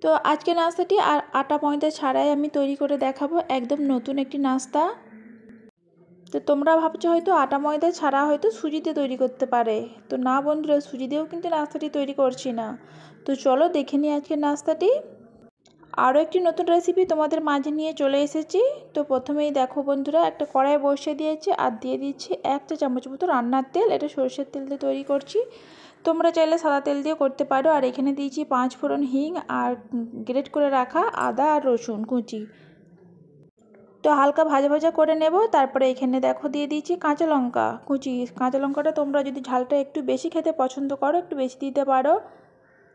তো আজকে নাস্তাটি আর আটা ময়দা ছাড়াই আমি তৈরি করে দেখাবো, একদম নতুন একটি নাস্তা। তো তোমরা ভাবছো হয়তো আটা ময়দা ছাড়া হয়তো সুজিতে তৈরি করতে পারে, তো না বন্ধুরা, সুজি দিয়েও কিন্তু নাস্তাটি তৈরি করছি না। তো চলো দেখে নিই আজকের নাস্তাটি। আরও একটি নতুন রেসিপি তোমাদের মাঝে নিয়ে চলে এসেছি। তো প্রথমেই দেখো বন্ধুরা, একটা কড়াই বসিয়ে দিয়েছি আর দিয়ে দিচ্ছি 1 চা চামচ মতো রান্নার তেল। এটা সরষের তেল দিয়ে তৈরি করছি, তোমরা চাইলে সাদা তেল দিয়ে করতে পারো। আর এখানে দিয়েছি 5 ফোড়ন হিং আর গ্রেট করে রাখা আদা আর রসুন কুচি। তো হালকা ভাজা ভাজা করে নেব। তারপরে এখানে দেখো দিয়ে দিয়েছি কাঁচা লঙ্কা কুচি। কাঁচা লঙ্কাটা তোমরা যদি ঝালটা একটু বেশি খেতে পছন্দ করো একটু বেশি দিতে পারো।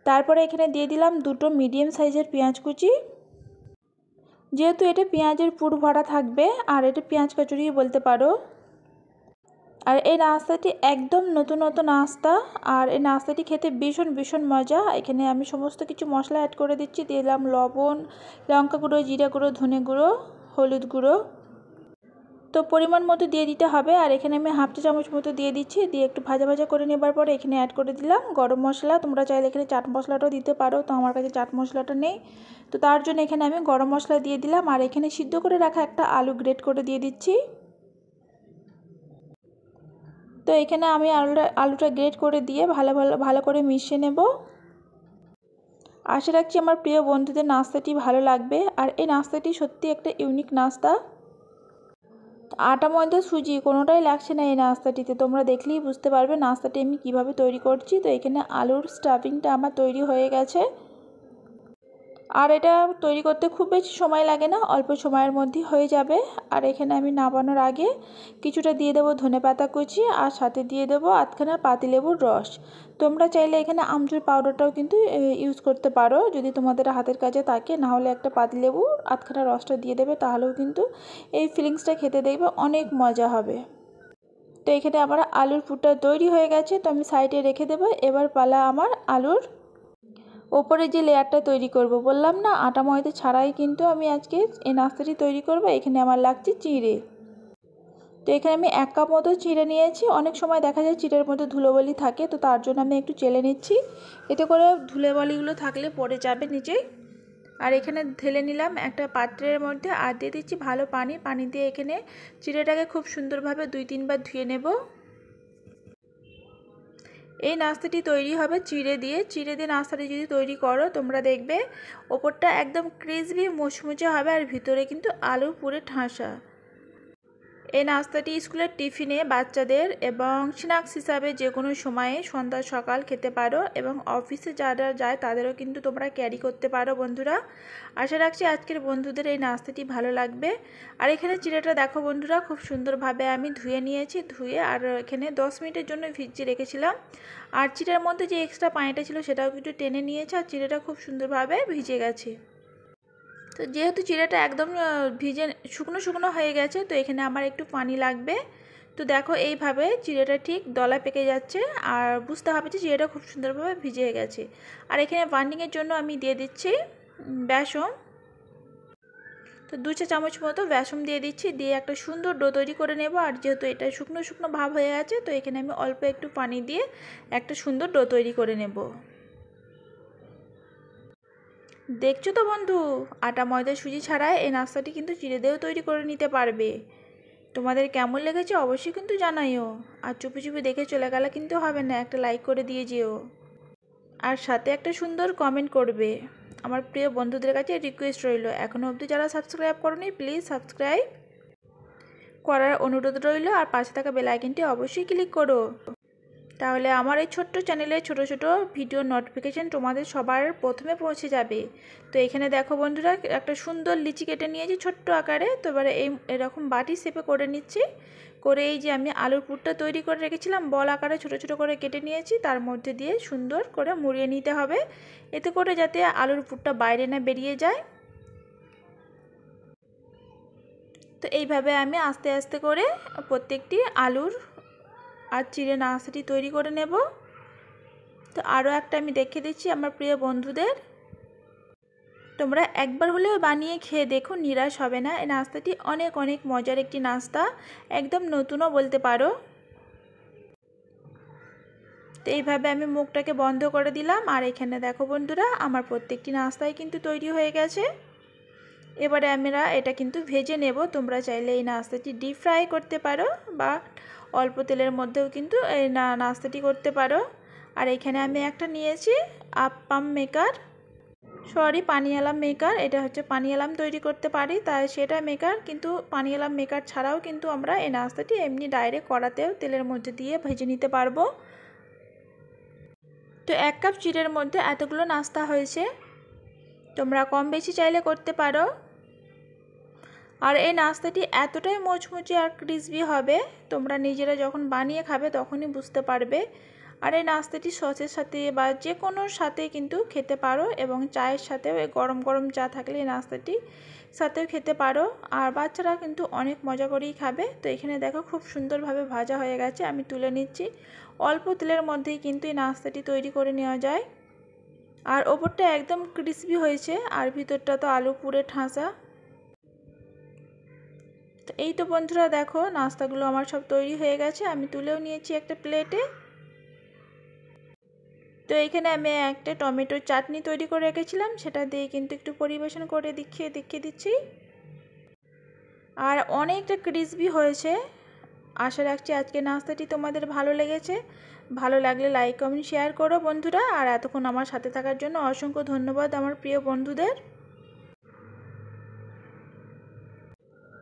তারপরে এখানে দিয়ে দিলাম 2টো মিডিয়াম সাইজের পেঁয়াজ কুচি। যেহেতু এটা পেঁয়াজের পুর ভরা থাকবে আর এটা পেঁয়াজ কচুরি বলতে পারো। আর এই নাস্তাটি একদম নতুন নতুন নাস্তা, আর এই নাস্তাটি খেতে ভীষণ ভীষণ মজা। এখানে আমি সমস্ত কিছু মশলা অ্যাড করে দিচ্ছি। দিলাম লবণ, লঙ্কা গুঁড়ো, জিরা গুঁড়ো, ধনে গুঁড়ো, হলুদ গুঁড়ো। তো পরিমাণ মতো দিয়ে দিতে হবে। আর এখানে আমি 1/2 চা চামচ মতো দিয়ে দিচ্ছি। দিয়ে একটু ভাজা ভাজা করে নেবার পরে এখানে অ্যাড করে দিলাম গরম মশলা। তোমরা চাইলে এখানে চাট মশলাটাও দিতে পারো, তো আমার কাছে চাট মশলাটা নেই, তো তার জন্য এখানে আমি গরম মশলা দিয়ে দিলাম। আর এখানে সিদ্ধ করে রাখা একটা আলু গ্রেট করে দিয়ে দিচ্ছি। তো এখানে আমি আলুটা গ্রেট করে দিয়ে ভালো করে মিশিয়ে নেব। আশা রাখছি আমার প্রিয় বন্ধুদের নাস্তাটি ভালো লাগবে। আর এই নাস্তাটি সত্যি একটা ইউনিক নাস্তা। আটা ময়দা সুজি কোনোটাই লাগছে না এই নাস্তাটিতে, তোমরা দেখলেই বুঝতে পারবে নাস্তাটি আমি কিভাবে তৈরি করছি। তো এখানে আলুর স্টাফিংটা আমার তৈরি হয়ে গেছে। আর এটা তৈরি করতে খুব বেশি সময় লাগে না, অল্প সময়ের মধ্যেই হয়ে যাবে। আর এখানে আমি নামানোর আগে কিছুটা দিয়ে দেবো ধনেপাতা কুচি, আর সাথে দিয়ে দেবো আধখানা পাতিলেবুর রস। তোমরা চাইলে এখানে আমচুর পাউডারটাও কিন্তু ইউজ করতে পারো যদি তোমাদের হাতের কাছে থাকে, না হলে একটা পাতিলেবু আধখানা রসটা দিয়ে দেবে, তাহলেও কিন্তু এই ফিলিংসটা খেতে দেখবে অনেক মজা হবে। তো এখানে আমার আলুর পুরটা তৈরি হয়ে গেছে, তো আমি সাইডে রেখে দেবো। এবার পালা আমার আলুর ওপরে যে লেয়ারটা তৈরি করব। বললাম না আটা ময়দা ছাড়াই কিন্তু আমি আজকে এই নাস্তাটি তৈরি করব। এখানে আমার লাগছে চিড়ে। তো এখানে আমি 1 কাপ মতো চিড়ে নিয়েছি। অনেক সময় দেখা যায় চিড়ের মধ্যে ধুলোবালি থাকে, তো তার জন্য আমি একটু চেলে নিচ্ছি, এতে করে ধুলোবালিগুলো থাকলে পড়ে যাবে নিচেই। আর এখানে ঢেলে নিলাম একটা পাত্রের মধ্যে, আর দিয়ে দিচ্ছি ভালো পানি। পানি দিয়ে এখানে চিড়েটাকে খুব সুন্দরভাবে 2-3 বার ধুয়ে নেব। এই নাস্তাটি তৈরি হবে চিড়ে দিয়ে। নাস্তাটি যদি তৈরি করো তোমরা দেখবে ওপরটা একদম ক্রিসপি মুচমুচে হবে, আর ভিতরে কিন্তু আলু পুরে ঠাসা। এই নাস্তাটি স্কুলের টিফিনে বাচ্চাদের এবং স্ন্যাক্স হিসাবে যে কোনো সময়ে সন্ধ্যা সকাল খেতে পারো, এবং অফিসে যারা যায় তাদেরও কিন্তু তোমরা ক্যারি করতে পারো বন্ধুরা। আশা রাখছি আজকের বন্ধুদের এই নাস্তাটি ভালো লাগবে। আর এখানে চিড়েটা দেখো বন্ধুরা, খুব সুন্দরভাবে আমি ধুয়ে নিয়েছি। ধুয়ে আর এখানে 10 মিনিটের জন্য ভিজিয়ে রেখেছিলাম। আর চিড়ের মধ্যে যে এক্সট্রা পানিটা ছিল সেটাও কিন্তু টেনে নিয়েছে, আর চিড়েটা খুব সুন্দরভাবে ভিজে গেছে। তো যেহেতু চিড়েটা একদম ভিজে শুকনো শুকনো হয়ে গেছে, তো এখানে আমার একটু পানি লাগবে। তো দেখো এইভাবে চিড়েটা ঠিক দলা পেকে যাচ্ছে, আর বুঝতে হবে যে চিড়েটা খুব সুন্দরভাবে ভিজে গেছে। আর এখানে বাইন্ডিংয়ের জন্য আমি দিয়ে দিচ্ছি বেসন। তো 2 চা চামচ মতো বেসন দিয়ে দিচ্ছি, দিয়ে একটা সুন্দর ডো তৈরি করে নেব। আর যেহেতু এটা শুকনো শুকনো ভাব হয়ে গেছে, তো এখানে আমি অল্প একটু পানি দিয়ে একটা সুন্দর ডো তৈরি করে নেব। দেখছো তো বন্ধু, আটা ময়দা সুজি ছাড়াই এই নাস্তাটি কিন্তু চিড়ে দিয়েও তৈরি করে নিতে পারবে। তোমাদের কেমন লেগেছে অবশ্যই কিন্তু জানাইও। আর চুপি চুপি দেখে চলে গেলে কিন্তু হবে না, একটা লাইক করে দিয়ে যেও, আর সাথে একটা সুন্দর কমেন্ট করবে। আমার প্রিয় বন্ধুদের কাছে রিকোয়েস্ট রইল, এখনও অবধি যারা সাবস্ক্রাইব করোনি প্লিজ সাবস্ক্রাইব করার অনুরোধ রইল। আর পাশে থাকা বেল আইকনটি অবশ্যই ক্লিক করো, তাহলে আমার এই ছোট্ট চ্যানেলে ছোট ছোট ভিডিও নোটিফিকেশন তোমাদের সবার প্রথমে পৌঁছে যাবে। তো এখানে দেখো বন্ধুরা, একটা সুন্দর লিচি কেটে নিয়েছি ছোট্ট আকারে। তো এবারে এরকম বাটি শেপে করে নিচ্ছি। করে এই যে আমি আলুর পুরটা তৈরি করে রেখেছিলাম বল আকারে ছোট ছোট করে কেটে নিয়েছি, তার মধ্যে দিয়ে সুন্দর করে মুড়িয়ে নিতে হবে, এতে করে যাতে আলুর পুরটা বাইরে না বেরিয়ে যায়। তো এইভাবে আমি আস্তে আস্তে করে প্রত্যেকটি আলুর আর চিড়ে নাস্তাটি তৈরি করে নেব। তো আরও একটা আমি দেখিয়ে দিচ্ছি আমার প্রিয় বন্ধুদের, তোমরা একবার হলেও বানিয়ে খেয়ে দেখো, নিরাশ হবে না। এই নাস্তাটি অনেক অনেক মজার একটি নাস্তা, একদম নতুনও বলতে পারো। তো এইভাবে আমি মুখটাকে বন্ধ করে দিলাম। আর এখানে দেখো বন্ধুরা, আমার প্রত্যেকটি নাস্তাই কিন্তু তৈরি হয়ে গেছে। এবারে আমরা এটা কিন্তু ভেজে নেব। তোমরা চাইলে এই নাস্তাটি ডিপ ফ্রাই করতে পারো বা অল্প তেলের মধ্যেও কিন্তু এই নাস্তাটি করতে পারো। আর এখানে আমি একটা নিয়েছি আপ্পাম মেকার, পানিয়ালাম মেকার। এটা হচ্ছে পানিয়ালাম তৈরি করতে পারি তাই সেটা মেকার, কিন্তু পানিয়ালাম মেকার ছাড়াও কিন্তু আমরা এই নাস্তাটি এমনি ডাইরেক্ট কড়াতেও তেলের মধ্যে দিয়ে ভেজে নিতে পারবো। তো 1 কাপ চিড়ের মধ্যে এতগুলো নাস্তা হয়েছে। তোমরা কম বেশি চাইলে করতে পারো। আর এই নাস্তাটি এতটাই মুচমুচে আর ক্রিসপি হবে, তোমরা নিজেরা যখন বানিয়ে খাবে তখনই বুঝতে পারবে। আর এই নাস্তাটি সসের সাথে বা যে কোনো সাথে কিন্তু খেতে পারো, এবং চায়ের সাথেও, গরম গরম চা থাকলে এই নাস্তাটি সাথেও খেতে পারো। আর বাচ্চারা কিন্তু অনেক মজা করেই খাবে। তো এখানে দেখো খুব সুন্দরভাবে ভাজা হয়ে গেছে, আমি তুলে নিচ্ছি। অল্প তেলের মধ্যেই কিন্তু এই নাস্তাটি তৈরি করে নেওয়া যায়। আর ওপরটা একদম ক্রিসপি হয়েছে আর ভিতরটা তো আলু পুরে ঠাসা। তো এই তো বন্ধুরা দেখো, নাস্তাগুলো আমার সব তৈরি হয়ে গেছে, আমি তুলেও নিয়েছি একটা প্লেটে। তো এখানে আমি একটা টমেটোর চাটনি তৈরি করে রেখেছিলাম, সেটা দিয়ে কিন্তু একটু পরিবেশন করে দেখিয়ে দিচ্ছি। আর অনেকটা ক্রিসপি হয়েছে। আশা রাখছি আজকে নাস্তাটি তোমাদের ভালো লেগেছে। ভালো লাগলে লাইক কমেন্ট শেয়ার করো বন্ধুরা। আর এতক্ষণ আমার সাথে থাকার জন্য অসংখ্য ধন্যবাদ আমার প্রিয় বন্ধুদের।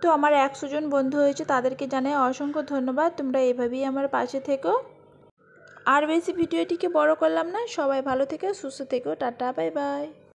তো আমার 100 জন বন্ধু হয়েছে, তাদেরকে জানাই অসংখ্য ধন্যবাদ। তোমরা এভাবেই আমার পাশে থেকো। আর বেশি ভিডিওটিকে বড় করলাম না, সবাই ভালো থেকো, সুস্থ থেকো, টাটা, বাই বাই।